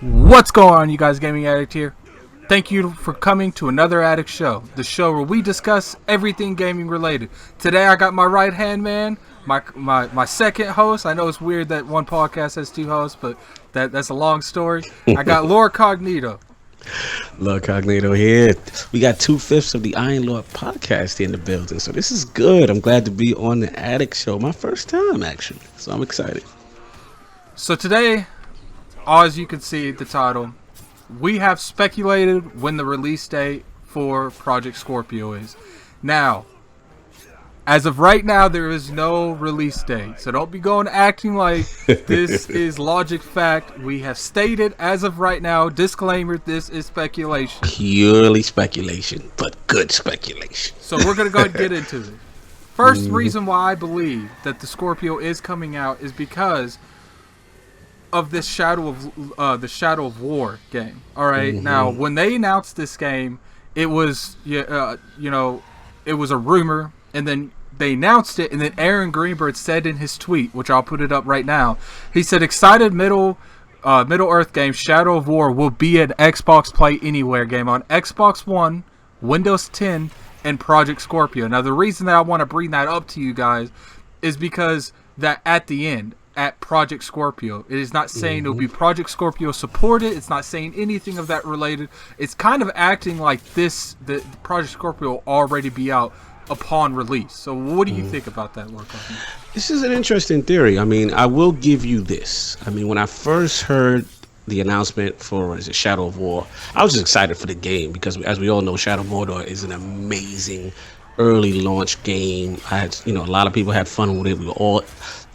What's going on, you guys? Gaming Addict here. Thank you for coming to another Addict Show, the show where we discuss everything gaming related. Today I got my right hand man, my second host. I know it's weird that one podcast has two hosts, but that's a long story. I got Lord Cognito. Lord Cognito here. We got 2/5 of the Iron Lord podcast here in the building, so this is good. I'm glad to be on the Addict Show, my first time actually, so I'm excited. So today, as you can see the title, we have speculated when the release date for Project Scorpio is. Now, as of right now, there is no release date. So don't be going acting like this is logic fact. We have stated as of right now, disclaimer, this is speculation. Purely speculation, but good speculation. So we're going to go ahead and get into it. First reason why I believe that the Scorpio is coming out is because of this Shadow of War game. All right. Now, when they announced this game, it was it was a rumor, and then they announced it, and then Aaron Greenberg said in his tweet, which I'll put it up right now, he said, "Excited Middle Earth game Shadow of War will be an Xbox Play Anywhere game on Xbox One, Windows 10, and Project Scorpio." Now, the reason that I want to bring that up to you guys is because that at the end, at Project Scorpio, it is not saying it'll be Project Scorpio supported. It's not saying anything of that related. It's kind of acting like the Project Scorpio will already be out upon release. So what do you think about that, Lord Coffin? This is an interesting theory. I mean, I will give you this. I mean, when I first heard the announcement for Shadow of War, I was just excited for the game because, as we all know, Shadow of Mordor is an amazing early launch game. A lot of people had fun with it. We were all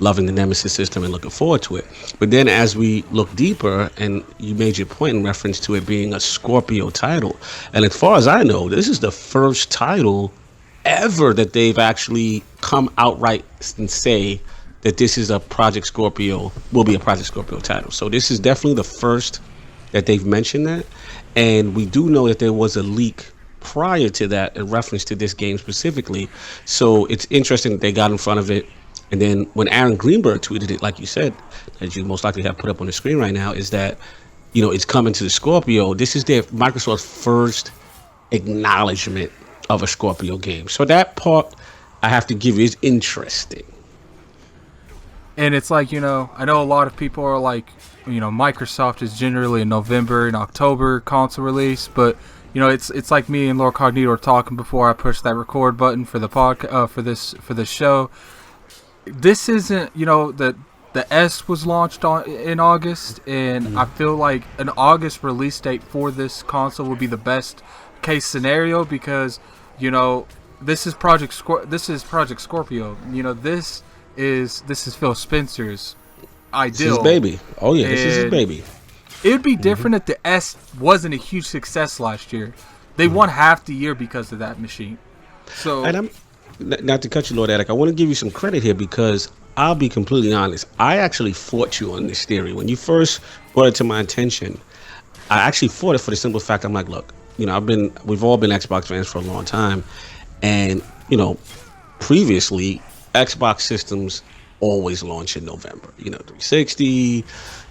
loving the Nemesis system and looking forward to it. But then as we look deeper, and you made your point in reference to it being a Scorpio title, and as far as I know, this is the first title ever that they've actually come outright and say that this is a Project Scorpio, will be a Project Scorpio title. So this is definitely the first that they've mentioned that. And we do know that there was a leak prior to that in reference to this game specifically. So it's interesting that they got in front of it. And then when Aaron Greenberg tweeted it, like you said, as you most likely have put up on the screen right now, is that, it's coming to the Scorpio. This is Microsoft's first acknowledgement of a Scorpio game. So that part I have to give you is interesting. And it's like, I know a lot of people are like, Microsoft is generally a November and October console release, but it's like me and Lord Cognito were talking before I pushed that record button for the for this show. This isn't, the S was launched in August, and I feel like an August release date for this console would be the best case scenario because, this is Project Scorpio. This is Phil Spencer's ideal. This is his baby. Oh yeah, this is his baby. It would be different if the S wasn't a huge success last year. They won half the year because of that machine. So, and I'm not to cut you, Lord Attic. I want to give you some credit here because I'll be completely honest. I actually fought you on this theory when you first brought it to my attention. I actually fought it for the simple fact I'm like, look, we've all been Xbox fans for a long time, and previously Xbox systems always launch in November. 360,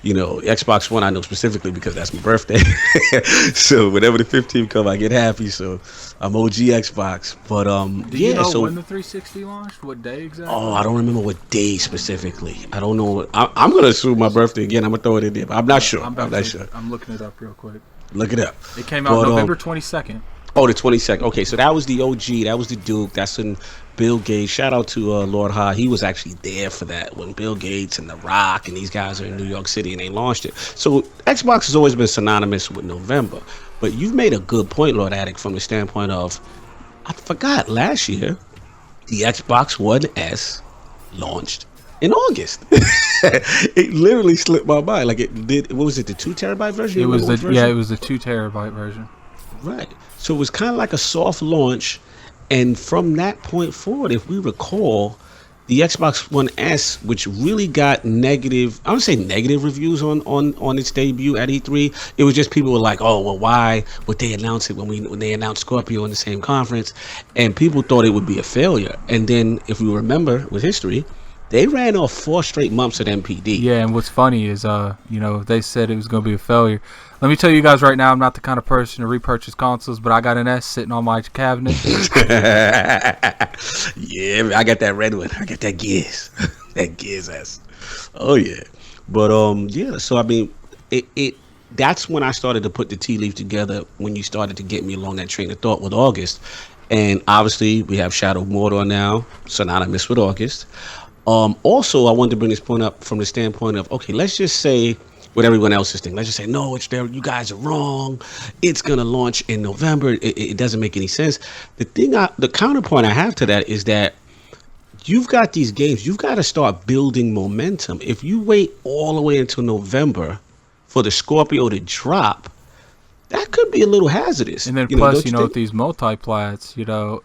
Xbox One I know specifically because that's my birthday. So whenever the 15th come, I get happy. So I'm OG Xbox. But Do you know when the 360 launched? What day exactly? Oh, I don't remember what day specifically. I don't know. I'm gonna assume my birthday again. I'm gonna throw it in there, but I'm not sure. I'm not sure. I'm looking it up real quick. Look it up. It came out November 22nd. Oh, the 22nd. Okay, so that was the OG. That was the Duke. That's when Bill Gates. Shout out to Lord Ha. He was actually there for that when Bill Gates and The Rock and these guys are in New York City and they launched it. So Xbox has always been synonymous with November. But you've made a good point, Lord Attic, from the standpoint of, I forgot last year, the Xbox One S launched in August. It literally slipped my mind. Like it did. What was it? The 2 terabyte version? It was the 2 terabyte version. Right. So it was kind of like a soft launch, and from that point forward, if we recall, the Xbox One S, which really got negative, I would say negative reviews on its debut at E3. It was just people were like, oh, well, why would they announce it when they announced Scorpio in the same conference? And people thought it would be a failure. And then if we remember with history, They ran off 4 straight months of MPD. Yeah, and what's funny is, they said it was going to be a failure. Let me tell you guys right now, I'm not the kind of person to repurchase consoles, but I got an S sitting on my cabinet. Yeah, I got that red one. I got that Gears, that Gears S. Oh yeah, but yeah. So I mean, it that's when I started to put the tea leaf together. When you started to get me along that train of thought with August, and obviously we have Shadow of Mordor now, synonymous with August. Also, I wanted to bring this point up from the standpoint of, okay, let's just say what everyone else is thinking. Let's just say, no, it's there. You guys are wrong. It's gonna launch in November. It doesn't make any sense. The counterpoint I have to that is that you've got these games. You've got to start building momentum. If you wait all the way until November for the Scorpio to drop, that could be a little hazardous. And then Don't plus, you think? with these multiplats,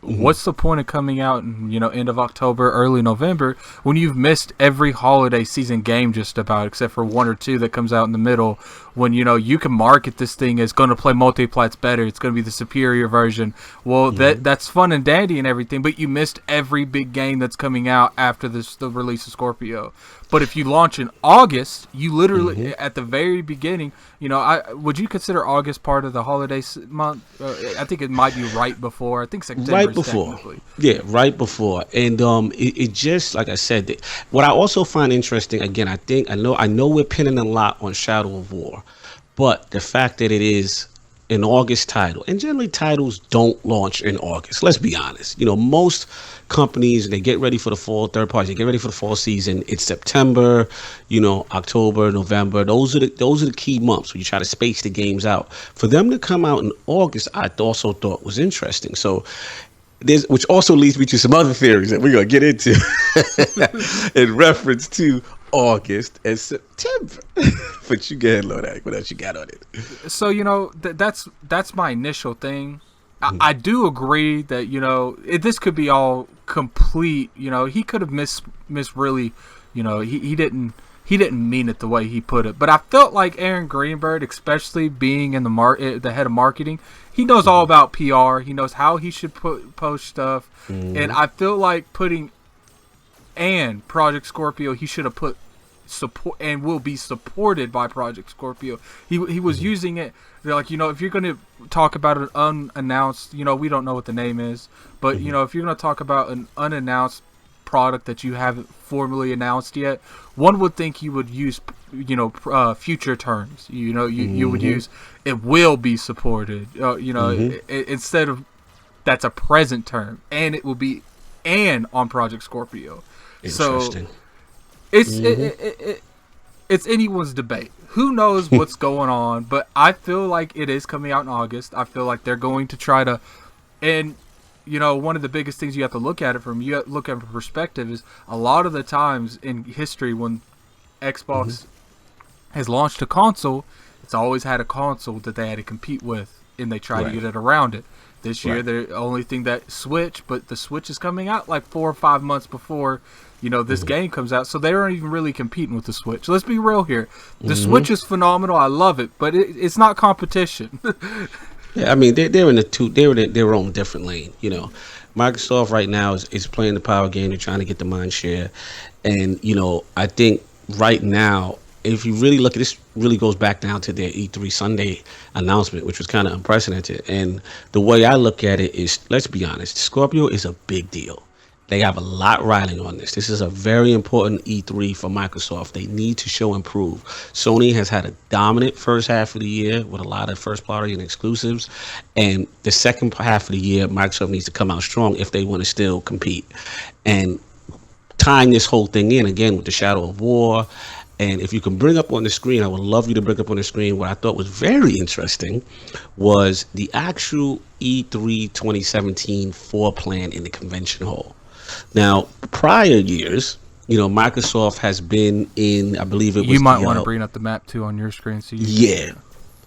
what's the point of coming out in, end of October, early November when you've missed every holiday season game just about, except for one or two that comes out in the middle, when, you can market this thing as going to play multiplats better. It's going to be the superior version. Well, that's fun and dandy and everything, but you missed every big game that's coming out after the release of Scorpio. But if you launch in August, you literally, at the very beginning, would you consider August part of the holiday month? I think it might be right before. I think September. Right before. Yeah, right before. And it just, like I said, what I also find interesting, again, I know we're pinning a lot on Shadow of War, but the fact that it is an August title, and generally titles don't launch in August. Let's be honest. Most companies, they get ready for the fall, third parties, they get ready for the fall season. It's September, October, November. Those are the key months when you try to space the games out. For them to come out in August, I also thought was interesting. So which also leads me to some other theories that we're gonna get into in reference to August and September. But you go ahead, Lodak. What else you got on it? So that's my initial thing. I do agree that this could be all complete. He could have miss really. He didn't mean it the way he put it. But I felt like Aaron Greenberg, especially being in the head of marketing, he knows all about PR. He knows how he should post stuff, and I feel like putting and Project Scorpio, he should have put support and will be supported by Project Scorpio. He was using it. They're like, if you're going to talk about an unannounced, we don't know what the name is, but if you're going to talk about an unannounced product that you haven't formally announced yet, one would think you would use, future terms. You would use it will be supported. Instead of that's a present term, and it will be on Project Scorpio. Interesting. So it's anyone's debate. Who knows what's going on? But I feel like it is coming out in August. I feel like they're going to try to, and one of the biggest things you have to look at it from perspective is a lot of the times in history when Xbox has launched a console, it's always had a console that they had to compete with, and they try to get it around it. This year, the only thing that Switch, but the Switch is coming out like 4 or 5 months before this game comes out, so they aren't even really competing with the Switch. Let's be real here. The Switch is phenomenal. I love it, but it's not competition. Yeah, I mean they're in their own different lane. Microsoft right now is playing the power game. They're trying to get the mind share, and I think right now, if you really look at this, really goes back down to their E3 Sunday announcement, which was kind of unprecedented. And the way I look at it is, let's be honest, Scorpio is a big deal. They have a lot riding on this. This is a very important E3 for Microsoft. They need to show and prove. Sony has had a dominant first half of the year with a lot of first party and exclusives. And the second half of the year, Microsoft needs to come out strong if they want to still compete. And tying this whole thing in, again, with the Shadow of War. And if you can bring up on the screen, I would love you to bring up on the screen what I thought was very interesting was the actual E3 2017 floor plan in the convention hall. Now, prior years, Microsoft has been in, I believe it was. You might want to bring up the map too on your screen. So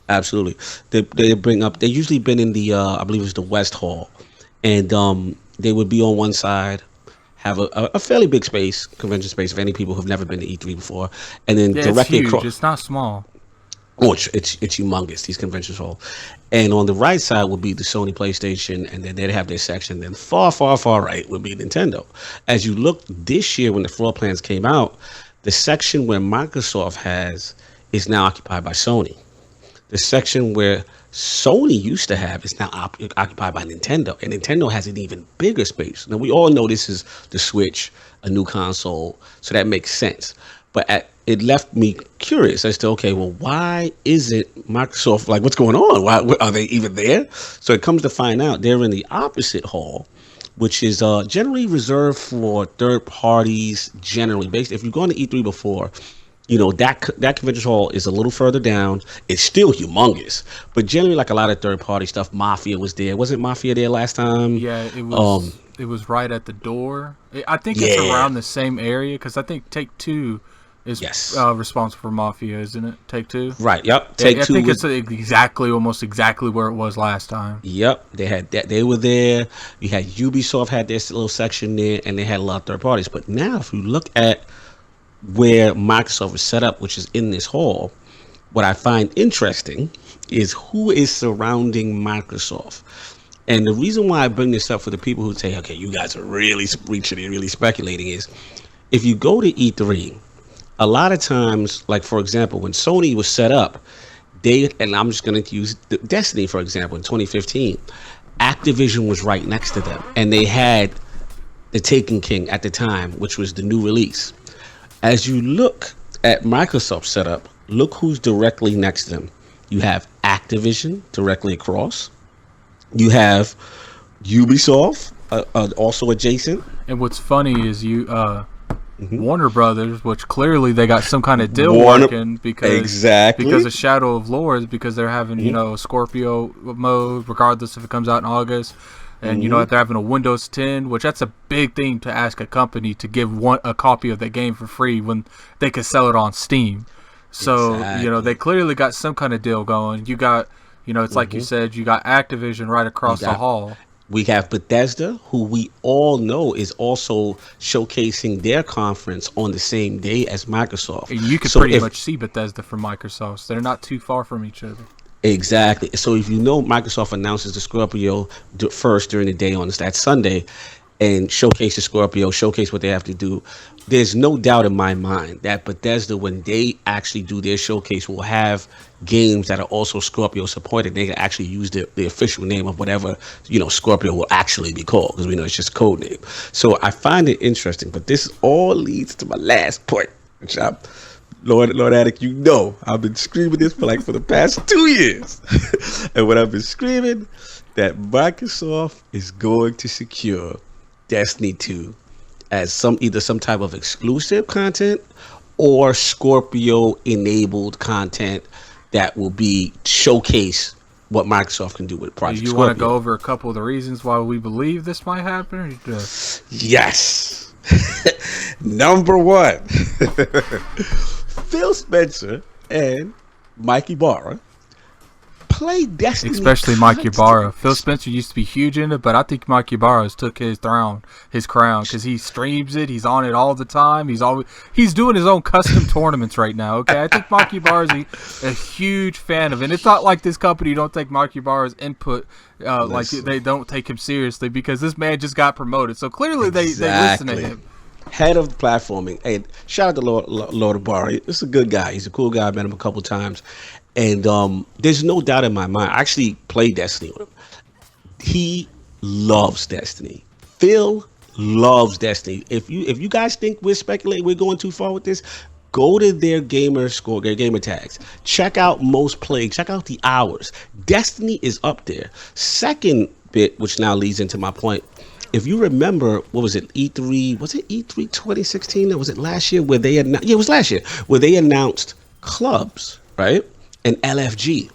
absolutely. They usually been in the, I believe it was the West Hall, and they would be on one side, have a fairly big space, convention space, for any people who've never been to E3 before, and then directly it's huge. across. It's not small. Oh, it's humongous, these conventions hall. And on the right side would be the Sony PlayStation, and then they'd have their section. Then far right would be Nintendo. As you look this year when the floor plans came out, the section where Microsoft has is now occupied by Sony. The section where Sony used to have is now occupied by Nintendo, and Nintendo has an even bigger space. Now we all know this is the Switch, a new console, so that makes sense. But it left me curious as to, okay, well, why isn't Microsoft, like, what's going on? Why are they even there? So it comes to find out they're in the opposite hall, which is generally reserved for third parties. Generally, based, if you've gone to E3 before, you know that convention hall is a little further down. It's still humongous, but generally, like a lot of third party stuff, Mafia was there. Wasn't Mafia there last time? Yeah, it was. It was right at the door. I think it's around the same area because I think Take-Two is responsible for Mafia, isn't it? Take-Two. Right. Yep. Take-Two. I think it's almost exactly where it was last time. Yep. They had that. They were there. You had Ubisoft had this little section there, and they had a lot of third parties. But now, if you look at where Microsoft is set up, which is in this hall, what I find interesting is who is surrounding Microsoft. And the reason why I bring this up for the people who say, okay, you guys are really reaching and really speculating, is if you go to E3, a lot of times, like for example, when Sony was set up, and I'm just going to use Destiny, for example, in 2015, Activision was right next to them. And they had the Taken King at the time, which was the new release. As you look at Microsoft's setup, look who's directly next to them. You have Activision directly across. You have Ubisoft also adjacent. And what's funny is Warner Brothers, which clearly they got some kind of deal working because of Shadow of Lords, because they're having Scorpio mode regardless if it comes out in August. And they're having a Windows 10, which that's a big thing to ask a company to give a copy of that game for free when they could sell it on Steam. So they clearly got some kind of deal going. You got it's like you said, you got Activision right across the hall. We have Bethesda, who we all know is also showcasing their conference on the same day as Microsoft. And you can pretty much see Bethesda from Microsoft. So they're not too far from each other. Exactly. So if you know Microsoft announces the Scorpio first during the day on that Sunday and showcase the Scorpio, showcase what they have to do, there's no doubt in my mind that Bethesda, when they actually do their showcase, will have games that are also Scorpio supported. They can actually use the official name of whatever Scorpio will actually be called, because we know it's just a code name. So I find it interesting, but this all leads to my last point, which I'm Lord Addict, I've been screaming this for the past 2 years. And what I've been screaming, that Microsoft is going to secure Destiny 2 as either some type of exclusive content or Scorpio enabled content that will be showcase what Microsoft can do with Project Scorpio. You want to go over a couple of the reasons why we believe this might happen? Yes. Number one. Phil Spencer and Mike Ibarra play Destiny. Especially Mike Ibarra. Phil Spencer used to be huge in it, but I think Mike Ibarra has took his crown, because he streams it. He's on it all the time. He's doing his own custom tournaments right now. Okay, I think Mike Ibarra is a huge fan of it. And it's not like this company don't take Mike Ibarra's input like they don't take him seriously, because this man just got promoted. So clearly they listen to him. Head of platforming. And shout out to Lord Ibarra. He's a good guy. He's a cool guy. I met him a couple times. And there's no doubt in my mind. I actually played Destiny with him. He loves Destiny. Phil loves Destiny. If you guys think we're speculating, we're going too far with this, go to their gamer score, their gamer tags. Check out most played. Check out the hours. Destiny is up there. Second bit, which now leads into my point. If you remember, what was it, E3? Was it E3 2016? Or was it last year where they announced? Yeah, it was last year where they announced clubs, right? And LFG.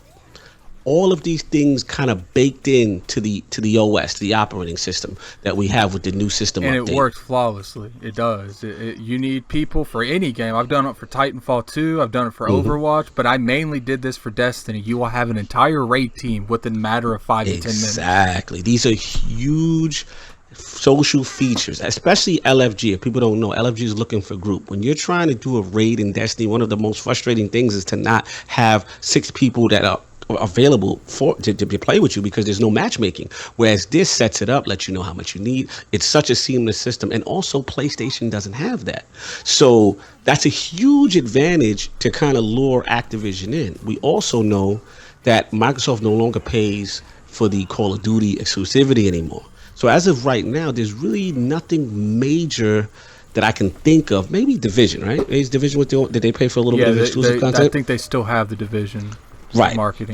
All of these things kind of baked into the OS, the operating system that we have with the new system and update. It works flawlessly. It does. You need people for any game. I've done it for Titanfall 2. I've done it for Overwatch, but I mainly did this for Destiny. You will have an entire raid team within a matter of 5 to 10 minutes. Exactly. These are huge social features, especially LFG. If people don't know, LFG is looking for group. When you're trying to do a raid in Destiny, one of the most frustrating things is to not have 6 people that are available to play with you, because there's no matchmaking. Whereas this sets it up, lets you know how much you need. It's such a seamless system, and also PlayStation doesn't have that. So that's a huge advantage to kind of lure Activision in. We also know that Microsoft no longer pays for the Call of Duty exclusivity anymore. So as of right now, there's really nothing major that I can think of. Maybe Division, right? Is Division did they pay for a little bit of exclusive content? I think they still have the Division marketing.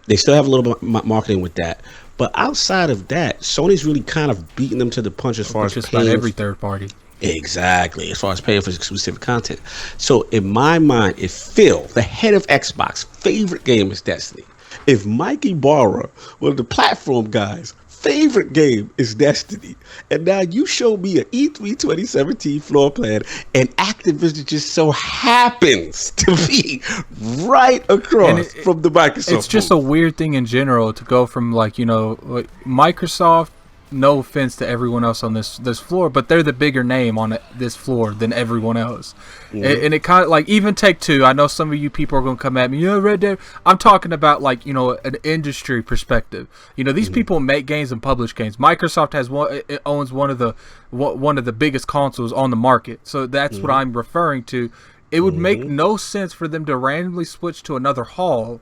They still have a little bit of marketing with that. But outside of that, Sony's really kind of beating them to the punch as far as just about every third party. Exactly, as far as paying for exclusive content. So in my mind, if Phil, the head of Xbox, favorite game is Destiny. If Mikey Barra, one of the platform guys, favorite game is Destiny, and now you show me an E3 2017 floor plan, and Activision just so happens to be right across from the Microsoft. It's just a weird thing in general to go from like Microsoft. No offense to everyone else on this floor, but they're the bigger name on this floor than everyone else. Mm-hmm. And it kind of like, even Take-Two, I know some of you people are going to come at me, Red Dead. I'm talking about like, an industry perspective. These people make games and publish games. Microsoft owns one of the biggest consoles on the market. So that's what I'm referring to. It would make no sense for them to randomly switch to another hall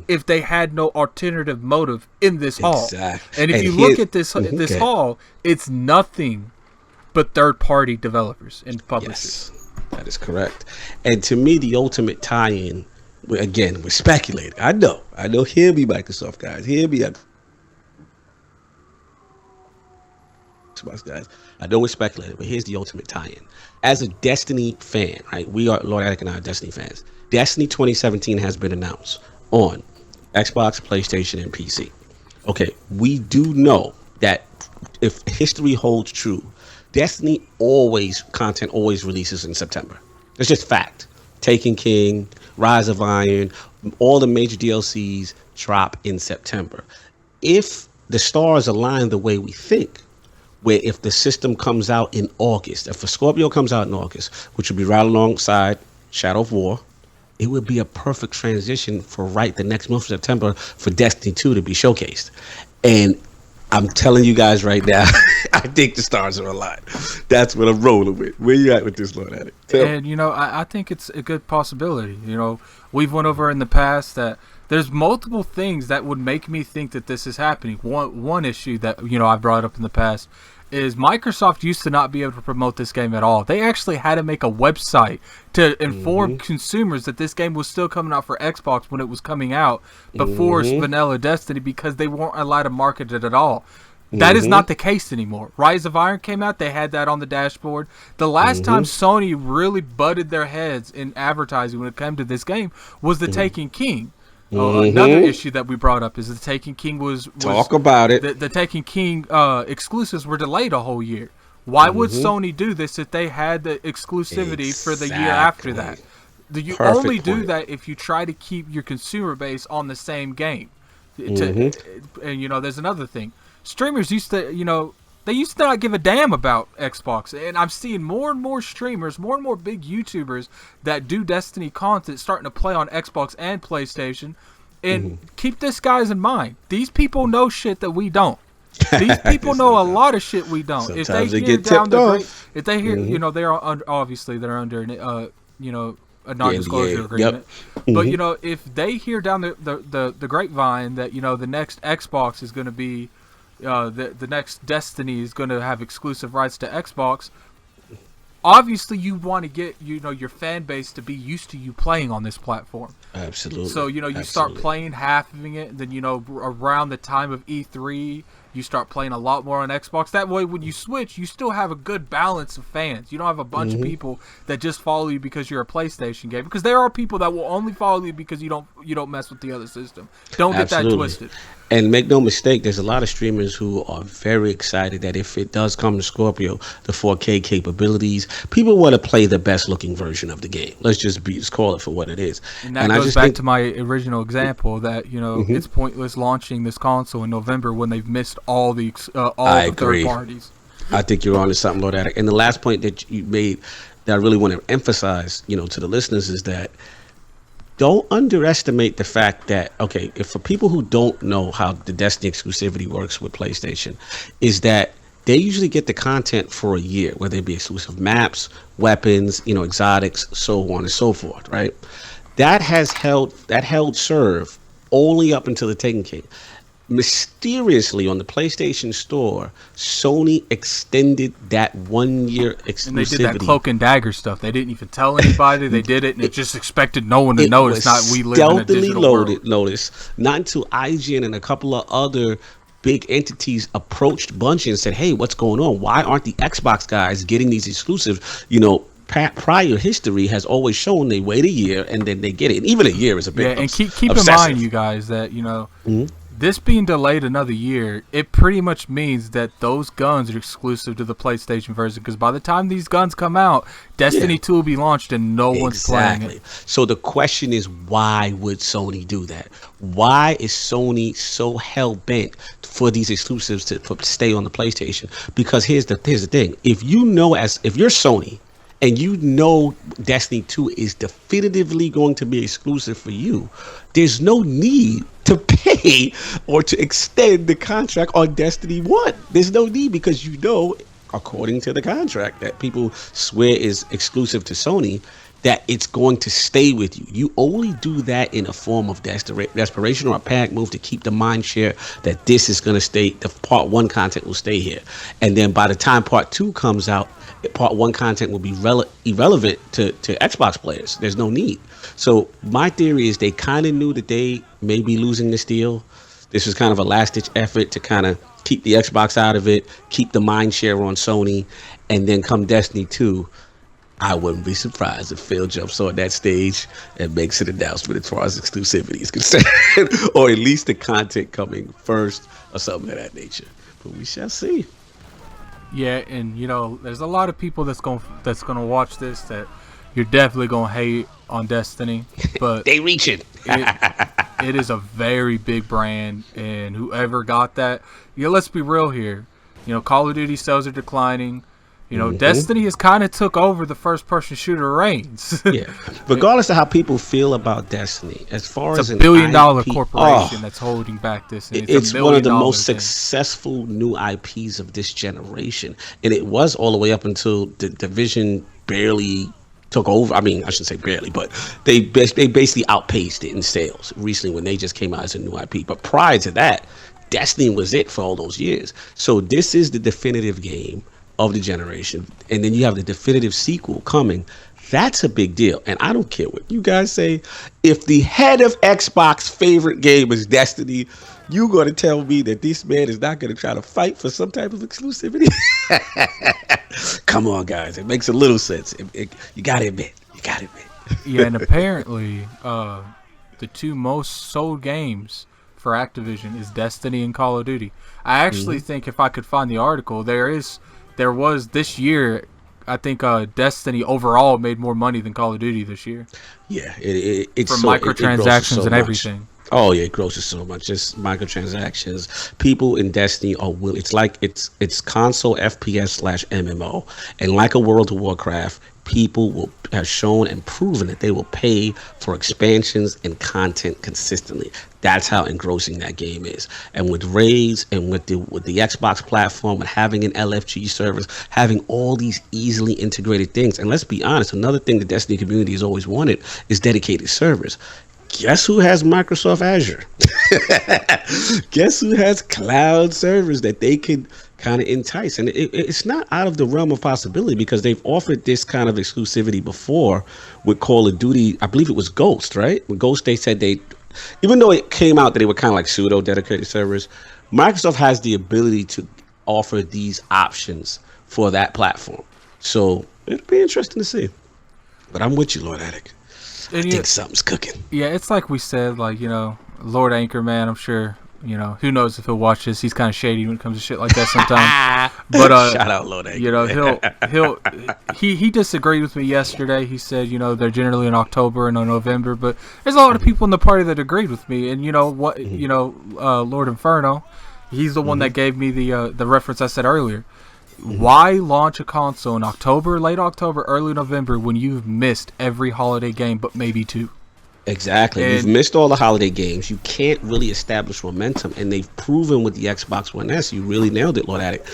if they had no alternative motive in this hall. And if you look at this hall, it's nothing but third-party developers and publishers. Yes, that is correct. And to me, the ultimate tie-in, again, we're speculating. I know. Hear me, Microsoft guys. Hear me, Xbox guys. I know we're speculating, but here's the ultimate tie-in. As a Destiny fan, right? We are, Lord Addict and I are Destiny fans. Destiny 2017 has been announced on Xbox, PlayStation, and PC. Okay, we do know that if history holds true, Destiny content always releases in September. It's just fact. Taken King, Rise of Iron, all the major DLCs drop in September. If the stars align the way we think, where if the system comes out in August, if a Scorpio comes out in August, which would be right alongside Shadow of War, it would be a perfect transition for the next month of September for Destiny 2 to be showcased. And I'm telling you guys right now, I think the stars are aligned. That's what I'm rolling with. Where you at with this, Lord Addict? And, I think it's a good possibility. We've went over in the past that there's multiple things that would make me think that this is happening. One issue that, I brought up in the past is Microsoft used to not be able to promote this game at all. They actually had to make a website to inform consumers that this game was still coming out for Xbox when it was coming out before vanilla Destiny, because they weren't allowed to market it at all. That is not the case anymore. Rise of Iron came out, they had that on the dashboard. The last time Sony really butted their heads in advertising when it came to this game was the Taken King. Another issue that we brought up is the Taken King was talk about it. The Taken King exclusives were delayed a whole year. Why would Sony do this if they had the exclusivity for the year after that? You only do that if you try to keep your consumer base on the same game. And there's another thing. Streamers used to, they used to not give a damn about Xbox. And I'm seeing more and more streamers, more and more big YouTubers that do Destiny content starting to play on Xbox and PlayStation. And keep this, guys, in mind. These people know shit that we don't. These people know a lot of shit we don't. Sometimes they get tipped off. If they hear, they're obviously they're under, a non-disclosure agreement. Yep. But if they hear down the grapevine that the next Xbox is going to be, the next Destiny is going to have exclusive rights to Xbox, obviously you want to get your fan base to be used to you playing on this platform. Absolutely. So you start playing, halving it, and then around the time of E3 you start playing a lot more on Xbox. That way when you switch, you still have a good balance of fans. You don't have a bunch of people that just follow you because you're a PlayStation game, because there are people that will only follow you because you don't mess with the other system. Don't get that twisted. And make no mistake, there's a lot of streamers who are very excited that if it does come to Scorpio, the 4K capabilities, people want to play the best looking version of the game. Let's just call it for what it is. And that goes back to my original example that, it's pointless launching this console in November when they've missed all the I the third agree. parties. I think you're on to something, Lord Attic. And the last point that you made that I really want to emphasize, to the listeners is that don't underestimate the fact that, okay, if for people who don't know how the Destiny exclusivity works with PlayStation, is that they usually get the content for a year, whether it be exclusive maps, weapons, exotics, so on and so forth, right? That held serve only up until the Taken King. Mysteriously on the PlayStation Store, Sony extended that 1 year exclusivity. And they did that cloak and dagger stuff. They didn't even tell anybody. They did it, and it just expected no one to notice. Not we live in a digital world. Notice. Not until IGN and a couple of other big entities approached Bungie and said, "Hey, what's going on? Why aren't the Xbox guys getting these exclusives?" Prior history has always shown they wait a year and then they get it. And even a year is a bit and keep in mind, you guys, that this being delayed another year, it pretty much means that those guns are exclusive to the PlayStation version. Because by the time these guns come out, Destiny 2 will be launched and no one's playing it. So the question is, why would Sony do that? Why is Sony so hell bent for these exclusives to stay on the PlayStation? Because here's the thing: if you're Sony, and Destiny 2 is definitively going to be exclusive for you, there's no need to pay or to extend the contract on Destiny 1. There's no need, because according to the contract that people swear is exclusive to Sony, that it's going to stay with you. You only do that in a form of desperation or a panic move to keep the mind share that this is going to stay, the part 1 content will stay here. And then by the time part 2 comes out, part 1 content will be irrelevant to Xbox players. There's no need. So my theory is they kind of knew that they may be losing this deal. This was kind of a last-ditch effort to kind of keep the Xbox out of it, keep the mind share on Sony, and then come Destiny 2, I wouldn't be surprised if Phil jumps on that stage and makes an announcement as far as exclusivity is concerned, or at least the content coming first or something of that nature. But we shall see. Yeah, and there's a lot of people that's gonna watch this that you're definitely gonna hate on Destiny, but they reaching. It is a very big brand, and whoever got that, let's be real here. Call of Duty sales are declining. Destiny has kind of took over the first-person shooter reigns. Yeah, regardless of how people feel about Destiny, as far as a billion-dollar corporation that's holding back this. And it's one of the most successful new IPs of this generation, and it was all the way up until the Division barely took over. I mean, I shouldn't say barely, but they basically outpaced it in sales recently when they just came out as a new IP. But prior to that, Destiny was it for all those years. So this is the definitive game of the generation, and then you have the definitive sequel coming. That's a big deal, and I don't care what you guys say. If the head of Xbox favorite game is Destiny, you going to tell me that this man is not going to try to fight for some type of exclusivity? Come on, guys, it makes a little sense. You gotta admit. Yeah, and apparently the two most sold games for Activision is Destiny and Call of Duty. I actually think, if I could find the article, there was this year, I think Destiny overall made more money than Call of Duty this year. Yeah, it's from microtransactions and everything. Oh yeah, it grosses so much. Just microtransactions. People in Destiny are willing. It's like it's console FPS / MMO, and like a World of Warcraft, people have shown and proven that they will pay for expansions and content consistently. That's how engrossing that game is. And with raids and with the Xbox platform, and having an LFG service, having all these easily integrated things. And let's be honest, another thing the Destiny community has always wanted is dedicated servers. Guess who has Microsoft Azure? Guess who has cloud servers that they can kind of entice? And it's not out of the realm of possibility, because they've offered this kind of exclusivity before with Call of Duty. I believe it was Ghost, right? With Ghost, they said even though it came out that they were kind of like pseudo dedicated servers, Microsoft has the ability to offer these options for that platform. So it'll be interesting to see. But I'm with you, Lord Addict. I think something's cooking. Yeah, it's like we said, Lord Anchorman, I'm sure, who knows if he'll watch this. He's kind of shady when it comes to shit like that sometimes. But shout out Lord Anchorman. He disagreed with me yesterday. He said, they're generally in October and no November, but there's a lot of people in the party that agreed with me. And Lord Inferno, He's the one that gave me the reference I said earlier. Why launch a console in October, late October, early November when you've missed every holiday game but maybe 2? Exactly. And You've missed all the holiday games. You can't really establish momentum, and they've proven with the Xbox One S. You really nailed it, Lord Addict.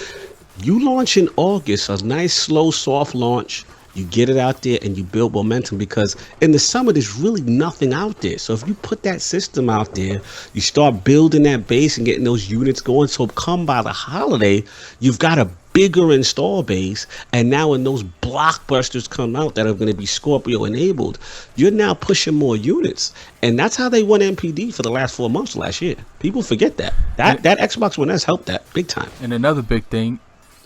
You launch in August, a nice, slow, soft launch. You get it out there and you build momentum, because in the summer there's really nothing out there. So if you put that system out there, you start building that base and getting those units going. So come by the holiday, you've got a bigger install base. And now when those blockbusters come out that are going to be Scorpio enabled, you're now pushing more units. And that's how they won MPD for the last 4 months last year. People forget that. That Xbox One S helped that big time. And another big thing,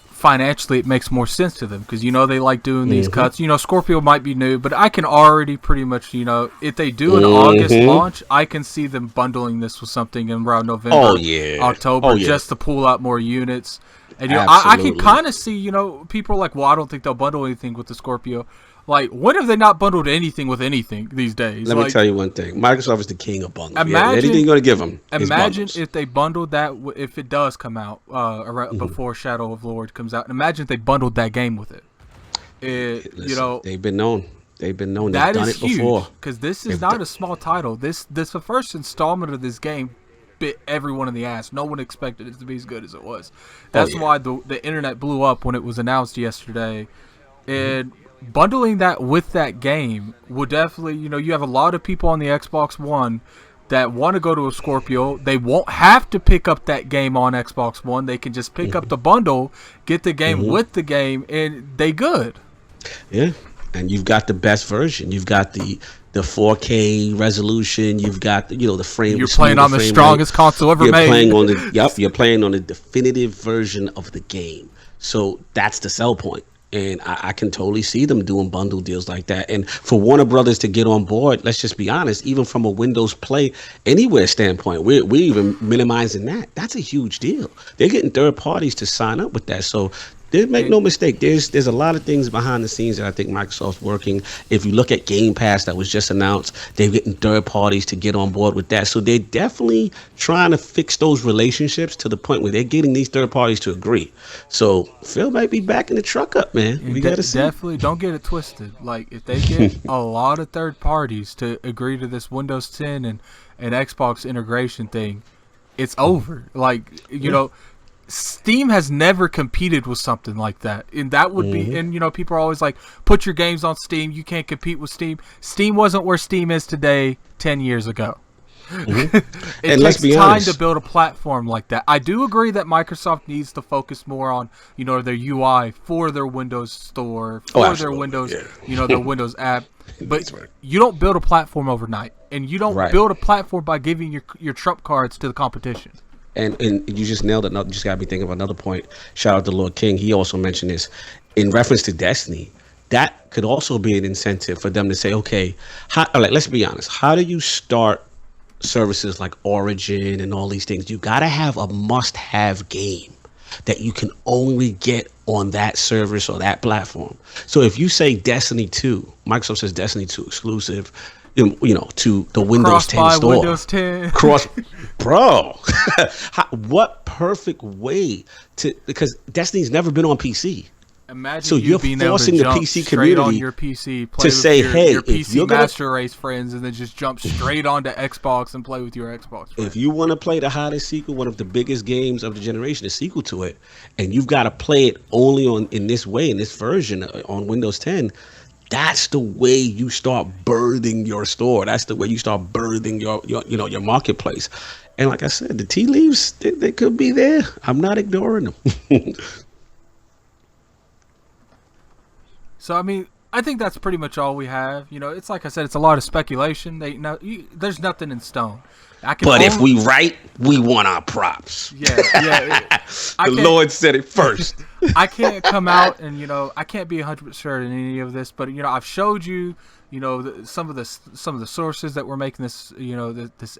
financially, it makes more sense to them because, they like doing these cuts. Scorpio might be new, but I can already pretty much, if they do an August launch, I can see them bundling this with something in around November, October, just to pull out more units. And, I can kind of see, people are like, well, I don't think they'll bundle anything with the Scorpio. Like, when have they not bundled anything with anything these days? Let me tell you one thing. Microsoft is the king of bundles. Anything you're going to give them Imagine if they bundled that, if it does come out before Shadow of Lord comes out. Imagine if they bundled that game with it. Listen, they've been known. They've done it before. Because this is not a small title. This the first installment of this game bit everyone in the ass. No one expected it to be as good as it was. That's why the internet blew up when it was announced yesterday. And bundling that with that game would definitely, you have a lot of people on the Xbox One that want to go to a Scorpio. They won't have to pick up that game on Xbox One. They can just pick up the bundle, get the game with the game, and they good. Yeah, and you've got the best version. You've got the 4K resolution. You've got the frame. You're playing on the strongest console ever made. You're playing on the definitive version of the game. So that's the sell point. And I can totally see them doing bundle deals like that. And for Warner Brothers to get on board, let's just be honest, even from a Windows Play Anywhere standpoint, we're even minimizing that. That's a huge deal. They're getting third parties to sign up with that. So make no mistake, there's a lot of things behind the scenes that I think Microsoft's working. If you look at Game Pass that was just announced, they're getting third parties to get on board with that. So they're definitely trying to fix those relationships to the point where they're getting these third parties to agree. So Phil might be backing the truck up, man. We gotta see. Definitely don't get it twisted. Like, if they get a lot of third parties to agree to this Windows 10 and Xbox integration thing, it's over. Like, Steam has never competed with something like that, and that would be, and people are always like, put your games on Steam, you can't compete with Steam. Steam wasn't where Steam is today 10 years ago. It and takes time to build a platform like that. I do agree that Microsoft needs to focus more on their UI for their Windows store, for their Windows their Windows app, but you don't build a platform overnight, and you don't build a platform by giving your trump cards to the competition. And you just nailed it. You just got to be thinking of another point. Shout out to Lord King. He also mentioned this in reference to Destiny. That could also be an incentive for them to say, okay, let's be honest. How do you start services like Origin and all these things? You got to have a must-have game that you can only get on that service or that platform. So if you say Destiny 2, Microsoft says Destiny 2 exclusive, to the Windows 10 store. Windows 10. Bro, what perfect way because Destiny's never been on PC. Imagine so you're being forcing able to the jump PC community on your PC, play to say, hey, your PC if you're Master Race friends, and then just jump straight onto Xbox and play with your Xbox friends. If you want to play the hottest sequel, one of the biggest games of the generation, the sequel to it, and you've got to play it only in this way, in this version on Windows 10, that's the way you start birthing your store. That's the way you start birthing your marketplace. And like I said, the tea leaves, they could be there. I'm not ignoring them. So, I mean, I think that's pretty much all we have. It's like I said, it's a lot of speculation. There's nothing in stone. If we right, we want our props. Yeah. The Lord said it first. I can't come out and I can't be 100% sure in any of this, but I've showed you some of the sources that we're making this this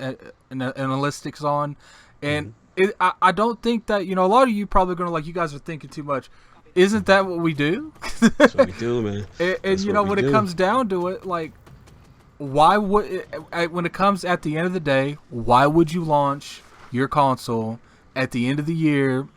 analytics on, and I don't think that a lot of you probably gonna you guys are thinking too much. Isn't that what we do? That's what we do, man. And when it comes down to it, why would when it comes at the end of the day, why would you launch your console at the end of the year.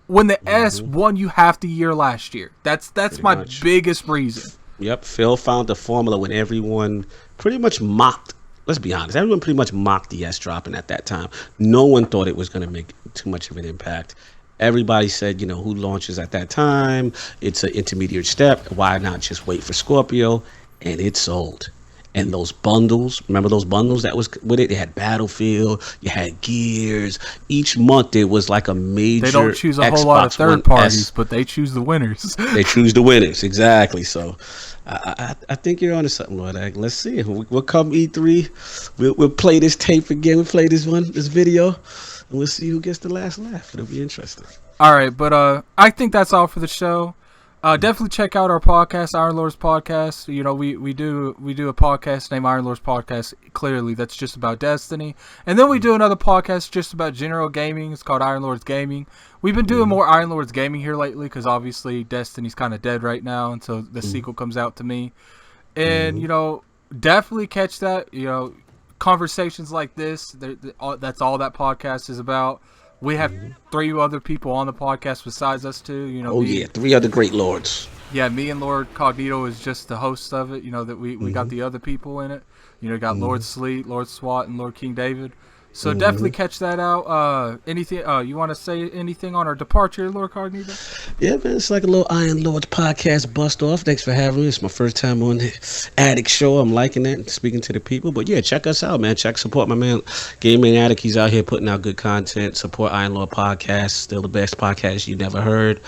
When the S won you half the year last year. That's my biggest reason. Yep, Phil found the formula when everyone pretty much mocked. Let's be honest, everyone pretty much mocked the S dropping at that time. No one thought it was going to make too much of an impact. Everybody said, you know, who launches at that time? It's an intermediate step. Why not just wait for Scorpio? And it sold. And those bundles, remember those bundles that was with it? They had Battlefield, you had Gears. Each month it was like a major. They don't choose a whole lot of third parties, but they choose the winners. They choose the winners, exactly. So I think you're onto something, Lord. Let's see. We'll come E3. We'll play this tape again. We'll play this video, and we'll see who gets the last laugh. It'll be interesting. All right, but I think that's all for the show. Definitely check out our podcast, Iron Lords Podcast. You know, we do a podcast named Iron Lords Podcast. Clearly, that's just about Destiny, and then we do another podcast just about general gaming. It's called Iron Lords Gaming. We've been doing more Iron Lords Gaming here lately because obviously Destiny's kind of dead right now until the sequel comes out to me. And you know, definitely catch that. You know, conversations like this. That's all that podcast is about. We have 3 other people on the podcast besides us two. You know. 3 other great lords. Yeah, me and Lord Cognito is just the host of it. You know that we got the other people in it. You know, got Lord Sleet, Lord SWAT, and Lord King David. So definitely catch that out. Anything you want to say anything on our departure, Lord Cognito? Yeah, man, it's like a little Iron Lords podcast bust off. Thanks for having me. It's my first time on the Addict show. I'm liking it, speaking to the people. But yeah, check us out, man. Support my man, Gaming Addict. He's out here putting out good content. Support Iron Lord Podcast. Still the best podcast you never heard.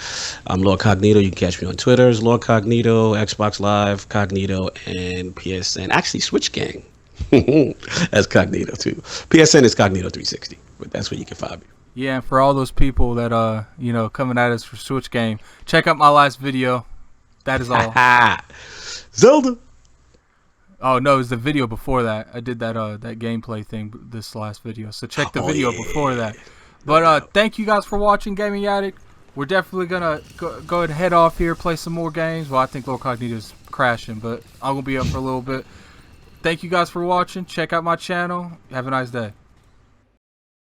I'm Lord Cognito. You can catch me on Twitter as Lord Cognito, Xbox Live, Cognito, and PSN. Actually, Switch Gang. That's Cognito too. PSN is Cognito 360, but that's where you can find me. Yeah, and for all those people that you know, coming at us for Switch Game, check out my last video. That is all. Zelda. Oh no, it was the video before that. I did that that gameplay thing this last video. So check the video before that. But thank you guys for watching Gaming Addict. We're definitely gonna go ahead and head off here, play some more games. Well, I think Lord Cognito's crashing, but I'm gonna be up for a little bit. Thank you guys for watching. Check out my channel. Have a nice day.